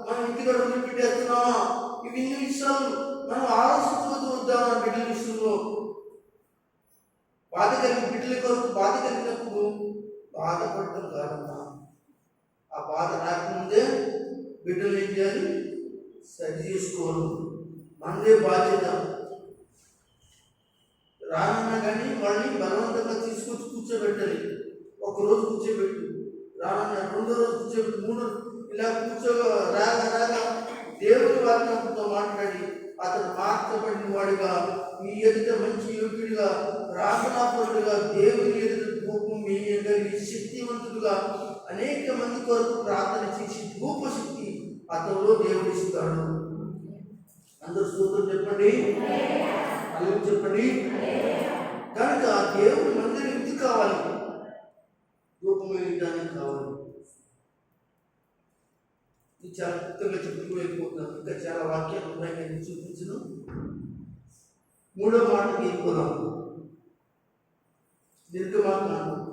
మనం ఇంటికాడ ఉండి పెట్టేస్తున్నామా? ఇవి ఇన్ని విషయాలు మనం ఆలోచించవద్దు వద్దా? మన బిడ్డల విషయంలో బిడ్డల కొరకు బాధ కలిగినప్పుడు బాధపడటం కాదన్నా, ఆ బాధ రాకముందే బిడ్డలు ఏం చేయాలి? సరి చేసుకోవాలి. మనదే బాధ్యత. రానన్నా కానీ వాళ్ళని బలవంతంగా తీసుకొచ్చి కూర్చోబెట్టాలి. ఒకరోజు కూర్చోబెట్టు, రానన్నా రెండో రోజు కూర్చోబెట్టు, మూడు ఇలా రాగా దేవుని వాక్యంతో మాట్లాడి అతను మార్చబడిన వాడిగా, మీ ఎదుట మంచి యోగ్యుడిగా, ప్రార్థనాపరుడుగా, దేవుని ఎదుట ధూపం వేయగలిగి శక్తివంతుడుగా అనేక మంది కొరకు ప్రార్థన చేసి ధూప శక్తి అతనిలో దేవుడు ఇస్తాడు. అందరూ స్తోత్రం చెప్పండి, అలా చెప్పండి. కనుక దేవుని మందిరం ఎందుకు కావాలి? ధూపం వేయడానికి కావాలి. చాలా క్లుప్తంగా చెప్పుతూ వెళ్ళిపోతున్నాను. ఇంకా చాలా వాక్యాలు ఉన్నాయి, నేను చూపించను. మూడో మాటకి వెళ్ళిపోదాం. నిర్గమాకాండం 32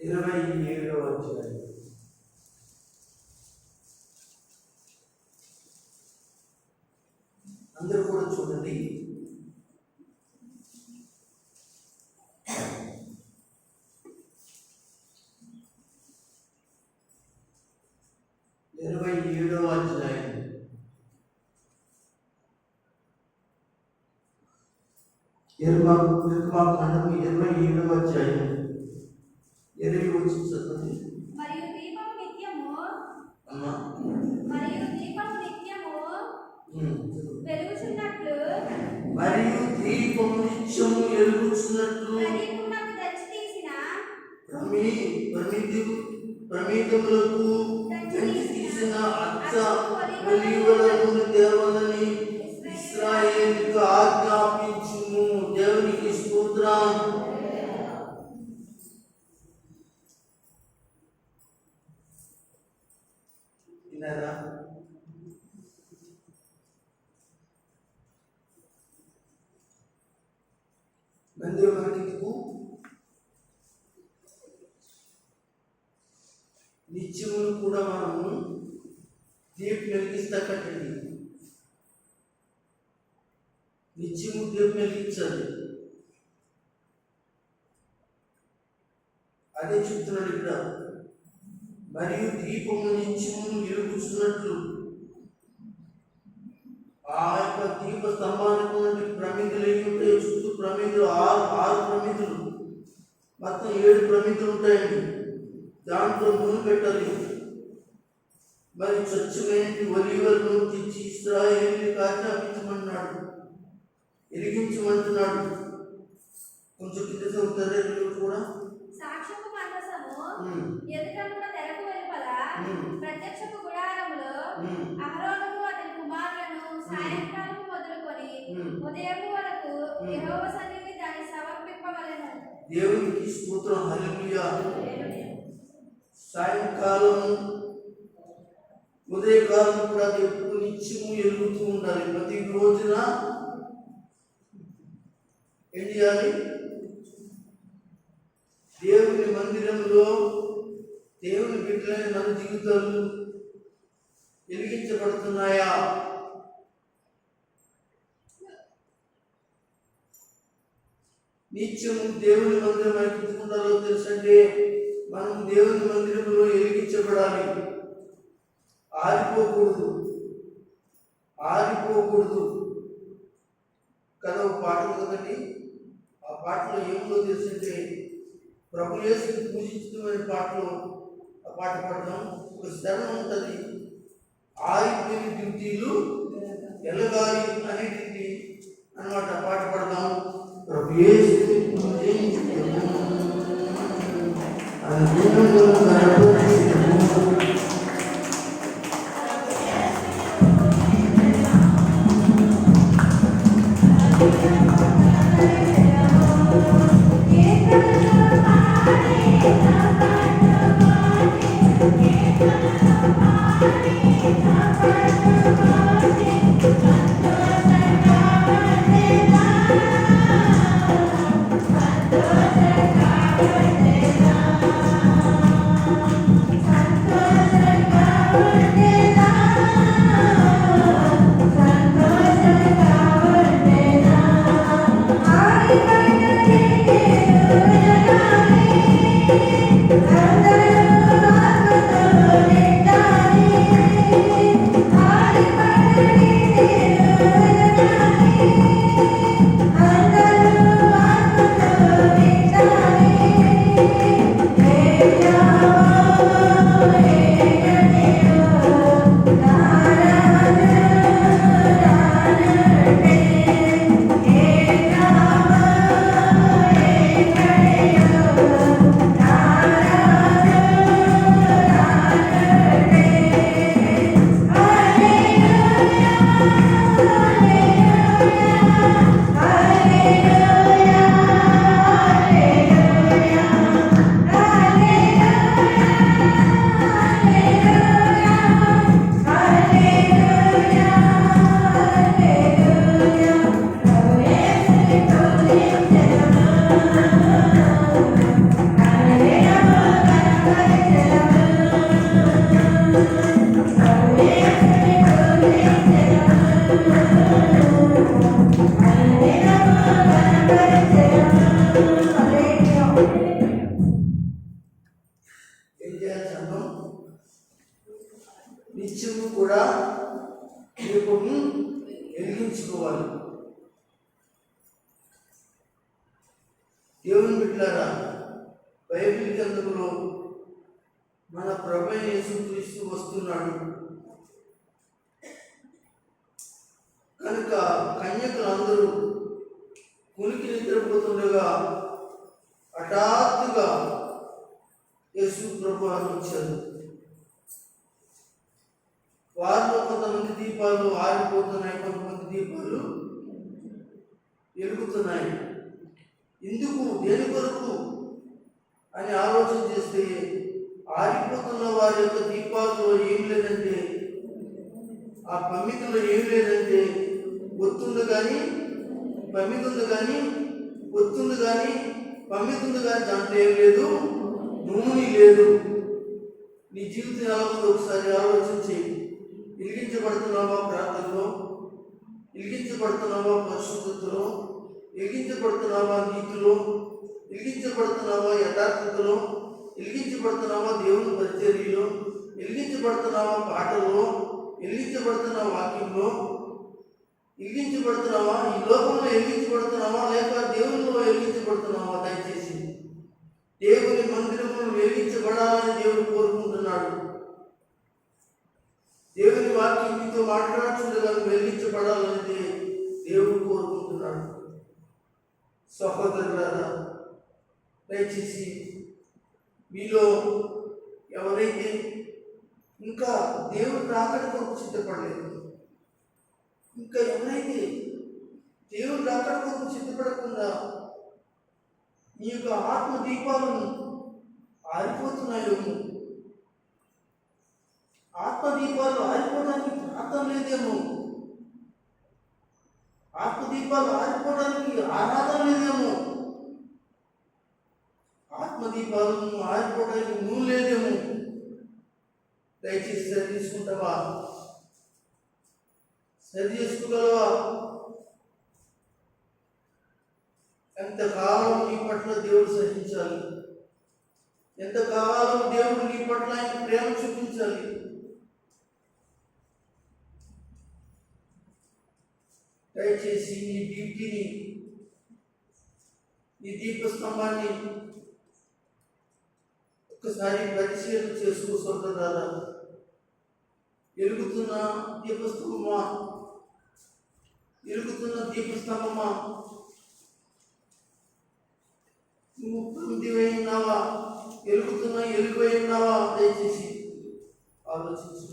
27వ అధ్యాయం. అందరూ కూడా చూడండి. ఇరవై 27వ అధ్యాయం. నిర్గమాకాండము 27వ అధ్యాయం 20 వచ్చి చదవండి. మరియు దీపము నిత్యము అమ్మా వెలుగుచున్నట్లు మరియు దీపము నిత్యము వెలుగుచున్నట్లు ప్రదీపమునకు దంచి తీసిన ప్రమిదములకు దంచి తీసిన అచ్చ ఒలీవల నూనె తేవాలని ఇశ్రాయేలుకు ఆజ్ఞాపించుము. దేవునికి స్తోత్రం. విన్నారా? మందిరం మనకెందుకు? నిత్యమును కూడా మనము దీపం వెలిగిస్తా కట్టండి. నిత్యము దీపం వెలిగించాలి. అదే చెప్తున్నాడు ఇక్కడ. మరియు దీపము నిత్యము వెలుగుచున్నట్లు ఆ యొక్క దీప స్తంభానికి ప్రమిదలు ఏమి ఉంటాయి? చుట్టూ ప్రమిదలు ఆరు ప్రమిదలు, మొత్తం 7 ప్రమిదలు ఉంటాయండి. దాంట్లో నూనె పెట్టాలి. మరి స్వచ్ఛమైన ఒలీవలను తెచ్చి ఇశ్రాయేలుకు ఆజ్ఞాపించమన్నాడు, వెలిగించమంటున్నాడు. కొంచెం కింద చదువుతారే కూడా. సాక్ష్యపు మందసము ఎదుటనున్న తెరకు వెలుపల ప్రత్యక్షపు గుడారములో అహరోనును అతని కుమారులను సాయంకాలము మొదలుకొని ఉదయం వరకు యెహోవా సన్నిధిని దాన్ని సమర్పింపవలెను. దేవునికి స్తోత్రం. హల్లెలూయా. సాయంకాలం ఉదయకాలం కూడా అది ఎప్పుడు నిత్యము వెలుగుతూ ఉండాలి. ప్రతి రోజున ఏం చేయాలి? దేవుని మందిరంలో దేవుని బిడ్డలైన మన జీవితాలు వెలిగించబడుతున్నాయా? నిత్యము దేవుని మందిరం ఎదుగుతుండాలో తెలుసంటే మనం దేవుని మందిరంలో వెలిగించబడాలి. ఆరిపోకూడదు కదా. ఒక పాట కదండి. ఆ పాటలో ఏముందో తెలుసంటే ప్రభు యేసుని పూజించడం అనే పాటలో ఆ పాట పాడడం ఒక శరణం ఉంటుంది. ఆరిపోయిన డ్యూటీలు ఎలగాలి అనేటిది అన్నమాట. పాట పాడదాం. ప్రభు యేసుని పూజించడం Thank you. దేవుని బిడ్డలారా, బైబిల్ గ్రంథంలో మన ప్రభువైన యేసుక్రీస్తు వస్తున్నాడు కనుక కన్యకులందరూ కునికి నిద్రపోతుండగా హఠాత్తుగా యేసు ప్రభువు వచ్చారు. వారిలో కొంతమంది దీపాలు ఆరిపోతున్నాయి, కొంతమంది దీపాలు వెలుగుతున్నాయి. ఎందుకు, దేని కొరకు అని ఆలోచన చేస్తే ఆరిపోతున్న వారి యొక్క దీపాల్లో ఏం లేదంటే, ఆ పమ్మికలో ఏం లేదంటే ఒత్తుంది కానీ పమ్మికుంది కానీ ఒత్తుంది కానీ పమ్మికుంది కానీ దాంట్లో ఏం లేదు, నూనె లేదు. నీ జీవితం ఎలా ఉందో ఒకసారి ఆలోచించి, వెలిగించబడుతున్నావా ప్రార్థనలో, వెలిగించబడుతున్నావా పరిశుద్ధతలో, వెలిగించబడుతున్నావా నీతిలో, వెలిగించబడుతున్నావా యథార్థతలో, వెలిగించబడుతున్నావా దేవుని పరిచర్యలో, వెలిగించబడుతున్నావా పాటల్లో, వెలిగించబడుతున్న వాక్యంలో, వెలిగించబడుతున్నావా ఈ లోకంలో వెలిగించబడుతున్నావా లేక దేవునిలో వెలిగించబడుతున్నావా? దయచేసి దేవుని మందిరములు వెలిగించబడాలని దేవుడు కోరుకుంటున్నాడు. దేవుని వాక్యం మీతో మాట్లాడుతుండగా వెలిగించబడాలనేది దేవుడు కోరుకుంటున్నాడు. సహోదరులారా, దయచేసి మీలో ఎవరైతే ఇంకా దేవుడు రాకడ కొరకు సిద్ధపడలేదు, ఇంకా ఎవరైతే దేవుడు రాకడ కొరకు సిద్ధపడకుండా నీ యొక్క ఆత్మ దీపాలను ఆరిపోతున్నాయో, ఆత్మ దీపాలు ఆరిపోవడానికి ప్రార్థన లేదేమో, ఆత్మ దీపాలు ఆరిపోవడానికి ఆరాధన లేదేమో, ఆత్మ దీపాలను ఆరిపోవడానికి నూనె లేదేమో, దయచేసి సరి తీసుకుంటావా? సరి చేసుకోగలవా? ఎంతకాలం నీ పట్ల దేవుడు సహించాలి, ఎంతకాలం దేవుడు నీ పట్ల ఆయన ప్రేమ చూపించాలి. దయచేసి నీ డ్యూటీని, నీ దీపస్తంభాన్ని ఒక్కసారి పరిశీలన చేసుకో సోదరులారా. వెలుగుతున్న దీపస్తంభమా, వెలుగుతున్న దీపస్తంభమా, నువ్వు పొందివై ఉన్నావా, వెలుగుతున్న ఎలుగువై ఉన్నావా? దయచేసి ఆలోచించు.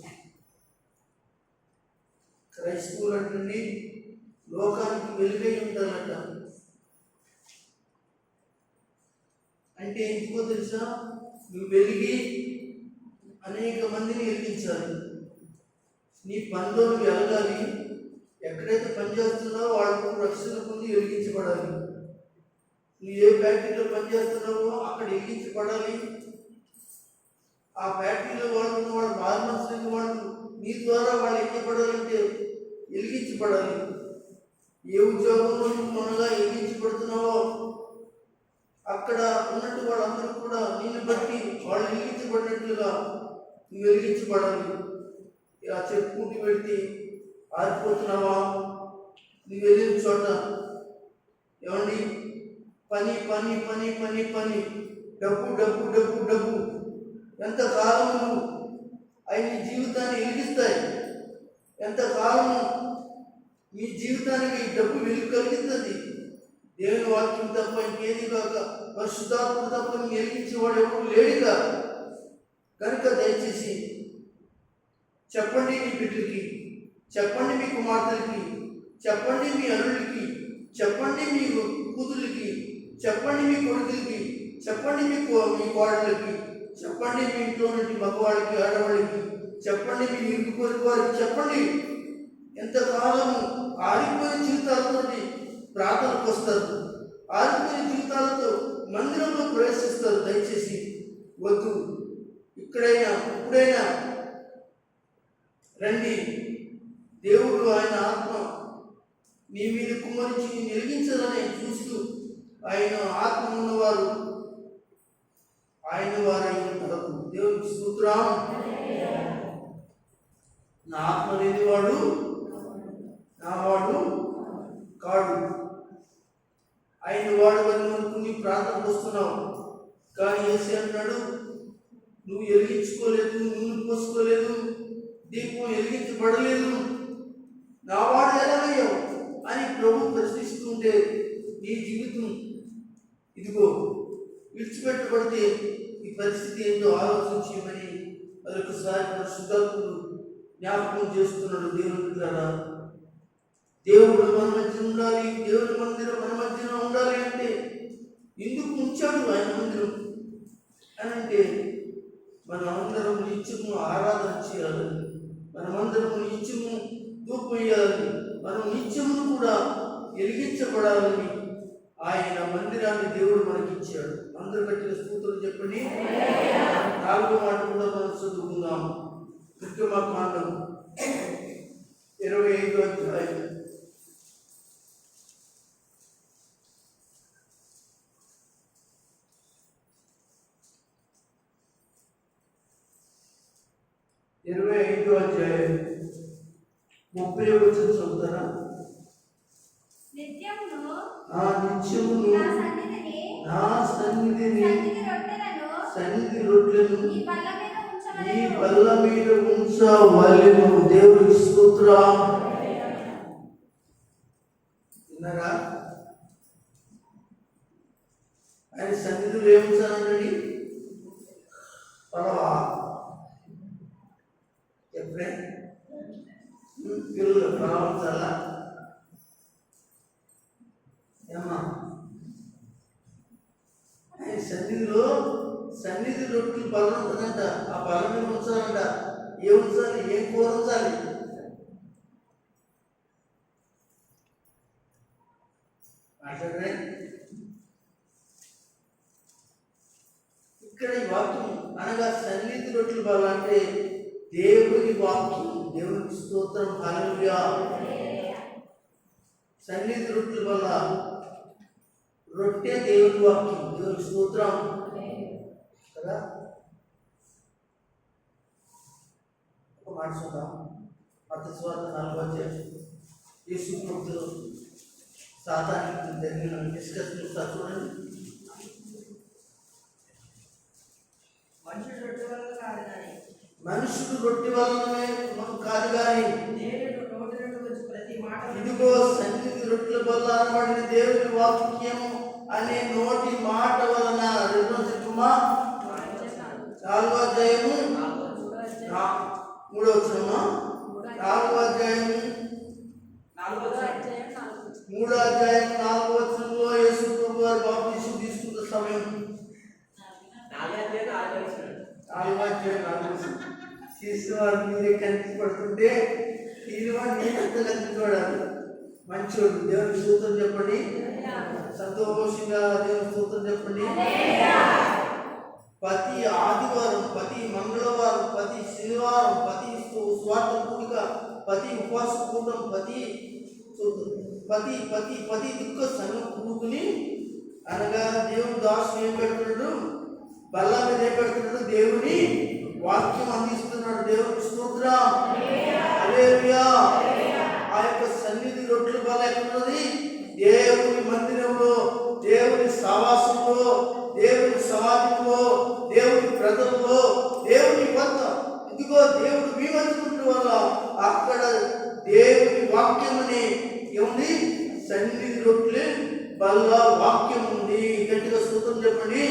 క్రైస్తవులంటే లోకానికి వెలుగై ఉంటారట. అంటే ఎందుకో తెలుసా? నువ్వు వెలిగి అనేక మందిని వెలిగించాలి. నీ పనిలో నువ్వు వెలగాలి. ఎక్కడైతే పనిచేస్తున్నావో వాళ్ళకు రక్షణ పొంది వెలిగించబడాలి. నువ్వు ఏ ఫ్యాక్టరీలో పనిచేస్తున్నావో అక్కడ వెలిగించబడాలి. ఆ ఫ్యాక్టరీలో వాళ్ళు వాళ్ళ బాధమనసులకి వాళ్ళు నీ ద్వారా వాళ్ళు ఎక్కబడాలంటే వెలిగించబడాలి. ఏ ఉద్యోగంలో నువ్వు మనగా వెలిగించబడుతున్నావో అక్కడ ఉన్నట్టు వాళ్ళందరూ కూడా నిన్ను బట్టి వాళ్ళు వెలిగించబడినట్లుగా నువ్వు వెలిగించబడాలి. ఇలా చెప్పుకుంటూ పెడితే ఆరిపోతున్నావా? నువ్వు వెళ్ళిన చోట ఏమండి, పని పని పని పని పని, డబ్బు డబ్బు డబ్బు డబ్బు, ఎంతకాలము అవి నీ జీవితాన్ని వెలిగిస్తాయి. ఎంతకాలం మీ జీవితానికి డబ్బు వెలుగు కలిగిస్తుంది. దేవుని వాక్యం తప్ప ఇంకేది కాక, పరిశుద్ధాత్మ తప్ప వెలిగించేవాడు ఎవరు లేడుగా. కనుక దయచేసి చెప్పండి మీ బిడ్డలకి, చెప్పండి మీ కుమార్తెలకి, చెప్పండి మీ అల్లుడికి, చెప్పండి మీ కూతుళ్ళకి, చెప్పండి మీ కొడుకులకి, చెప్పండి మీ కోడళ్ళకి, చెప్పండి మీ ఇంట్లో నుండి మగవాళ్ళకి ఆడవాళ్ళకి, చెప్పండి మీ ఇరుగు పొరుగు వారికి చెప్పండి. ఎంతకాలము ఆరిపోయిన జీవితాలతో ప్రార్థనకు వస్తారు, ఆరిపోయిన జీవితాలతో మందిరంలో ప్రవేశిస్తారు. దయచేసి వద్దు. ఇక్కడైనా ఇప్పుడైనా రండి. దేవుడు ఆయన ఆత్మ నీ మీద కుమ్మరించి వెలిగించాలని చూస్తూ ఆయన ఆత్మ ఉన్నవారు ఆయన వారై ఉంటారు. దేవునికి స్తోత్రం. నా ఆత్మ లేనివాడు నా వాడు కాడు. ఆయన వాడవని అనుకుని ప్రార్థనకు వస్తున్నావు. కానీ యేసు అన్నాడు, నువ్వు వెలిగించుకోలేదు, నూనె పోసుకోలేదు, దీపం వెలిగించబడలేదు, నా వాడు ఎలాగయ్యావు అని ప్రభు ప్రశ్నిస్తుంటే నీ జీవితం ఇదిగో విడిచిపెట్టబడితే ఈ పరిస్థితి ఏంటో ఆలోచించమని మరొకసారి పరిశుద్ధాత్ముడు జ్ఞాపకం చేస్తున్నాడు. దేవుని ద్వారా దేవుడు మన మధ్య ఉండాలి, దేవుని మందిరం మన మధ్యన ఉండాలి అంటే ఎందుకు ఉంచాడు ఆయన మందిరం అని అంటే మనమందరం నిత్యము ఆరాధన చేయాలని, మనమందరం నిత్యము ధూపం వేయాలని, మనం నిత్యమును కూడా వెలిగించబడాలని ఆయన మందిరాన్ని దేవుడు మనకి ఇచ్చాడు. అందరూ కట్టిన స్తోత్రం చెప్పండి. 4వ మాట కూడా మనం చదువుకుందాం. నిర్గమకాండం 25వ అధ్యాయం 25వ అధ్యాయం 30వ వచనం చదువుతారా? నిత్యమును నా సన్నిధిని సన్నిధి రొట్టెలను ఈ బల్ల మీద ఉంచవలెను. దేవునికి స్తోత్రం. విన్నారా? ఆయన సన్నిధిలో ఏముంచాలండి? పడవా ఎప్పుడే పిల్లలు పడవచాలా ఏమా? ఆయన సన్నిధిలో సన్నిధి రొట్టెలు బలం ఉంటుందంట. ఆ బలం మీద ఉంచాలంట. ఏ ఉంచాలి? ఏం కూర ఉంచాలి? మాట్లాడరే? ఇక్కడ ఈ వాక్యం అనగా సన్నిధి రొట్టెలు బలం అంటే దేవుని వాక్యం. దేవునికి స్తోత్రం. హల్లెలూయా. సన్నిధి రొట్టెల వల్ల రొట్టె దేవుని వాక్యం. దేవునికి స్తోత్రం కదా. ఒక మాట చూద్దాం. మత్తయి సువార్త 4వ అధ్యాయం. యేసు ప్రభువు సాతానికి జరిగిన డిస్కషన్ చూడండి. మనుషుడు రొట్టె వలన కాదు కానీ మనుషుడు రొట్టె వలననే కాదు కానీ దేవుడు నోటి నుండి వచ్చే ప్రతి మాట ఇదిగో సన్నిధి రొట్టెల వల్ల అనబడిన దేవుని వాక్యం అనే నోటి మాట వలన. 4వ అధ్యాయము 3వ వచనమా? 4వ అధ్యాయము 3వ అధ్యాయం 4వ వచనంలో యేసు ప్రభు వారు బాప్తిసం తీసుకున్న సమయం 4వ అధ్యాయం 4వ వచనం. చేసేవారు మీరే కనిపించబడుతుంటే ఈయనవాడు నేను ఎంత కనిపించబడాలి? మంచోడు. దేవుని స్తోత్రం చెప్పండి. సంతోషంగా దేవుని స్తోత్రం చెప్పండి. ప్రతి ఆదివారం, ప్రతి మంగళవారం, ప్రతి శనివారం, ప్రతి స్వార్థ కూడిక, ప్రతి ఉపవాస కూటం, ప్రతి దుఃఖ సంఘం కూడుకుని అనగా దేవుడు దాసుని ఏం పెడుతున్నాడు? బల్ల మీద ఏం పెడుతున్నాడు? దేవుని వాక్యం అందిస్తున్నాడు. దేవుని స్తోత్రం. హల్లెలూయా. ఆ యొక్క సన్నిధి రొట్టెల బల్ల ఎక్కడున్నది? దేవుని మందిరంలో, దేవుని సహవాసంలో, దేవుని సమాజంలో, దేవుని ప్రజల్లో, దేవుని వద్ద. ఇదిగో దేవుడు మీ మధ్య ఉండడం వల్ల అక్కడ దేవుని వాక్యం అని ఏముంది? సన్నిధి రొట్టెల బల్ల వాక్యం ఉంది. గట్టిగా స్తోత్రం చెప్పండి.